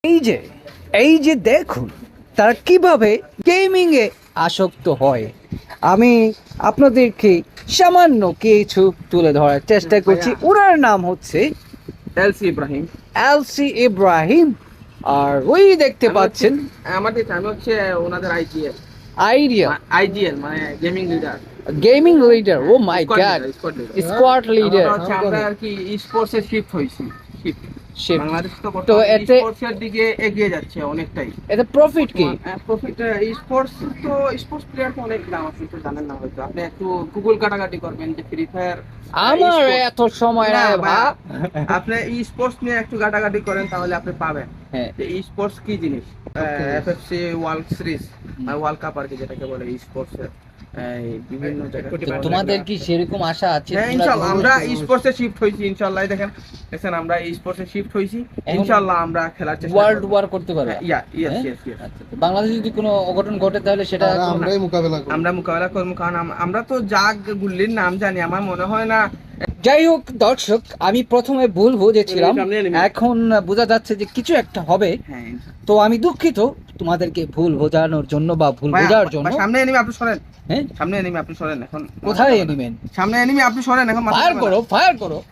এই যে এই যে দেখুন তারা কিভাবে গেমিং এ আসক্ত হয়। আমি আপনাদেরকে সামান্য কিছু তুলে ধরার চেষ্টা করছি। ওনার নাম হচ্ছে এলসি ইব্রাহিম। এলসি ইব্রাহিম, আর ওই দেখতে পাচ্ছেন আমি হচ্ছে ওনাদের আইজিএল আইডিয়া আইজিএল মানে gaming leader. Gaming leader. Oh my god, squad leader. আমরা আর কি স্পোর্টস এ শিফট হইছি। Shift. বাংলাদেশ তো তো বর্তমানে এতে- স্পোর্টস এর দিকে এগিয়ে যাচ্ছে অনেকটাই। এতে প্রফিট কি? প্রফিট স্পোর্টস তো স্পোর্টস প্লেয়ার তো অনেক দাম, আপনি তো জানেন না হয়তো। আপনি একটু গুগল কাটাকাটি করবেন যে ফ্রি ফায়ার। আমার এত সময় নাই ভাই। আপনি স্পোর্টস নিয়ে একটু ঘাটাঘাটি করেন তাহলে আপনি পাবেন হ্যাঁ, যে স্পোর্টস কি জিনিস। FFC world series world cup আর কি যেটাকে বলে স্পোর্টস এর বিভিন্ন জায়গায় তো তোমাদের কি সেরকম আশা আছে? হ্যাঁ, তোমরা ইনশাআল্লাহ আমরা Google- স্পোর্টস এ শিফট হইছি ইনশাআল্লাহ। দেখেন আমরা স্পোর্টস এ শিফট হইছি এখন ইনশাআল্লাহ। আমরা খেলার চেষ্টা ওয়ার্ল্ড করব। ওয়ার করতে পারবে। ইয়া ইয়েস হ্যাঁ? ইয়েস ইয়েস আচ্ছা, তো বাংলাদেশে যদি কোনো অঘটন ঘটে তাহলে সেটা আমরাই মোকাবেলা করব। আমরা মোকাবেলা করবো, কারণ আমরা তো জাগ গুল্লির নাম জানি। আমার মনে হয় না। যাই হোক দর্শক, আমি প্রথমে ভুল বুঝেছিলাম, সামনে enemy। এখন বোঝা যাচ্ছে যে কিছু একটা হবে। হ্যাঁ, তো আমি দুঃখিত তোমাদেরকে ভুল বোঝানোর জন্য বা ভুল ভাই, বোঝার জন্য। ভাই, সামনে এনিমি আপনি সরেন। হ্যাঁ, সামনে এনিমি আপনি সরেন এখন। কোথায় এনিমেন? সামনে এনিমি আপনি সরেন এখন। ফায়ার করো, ফায়ার করো।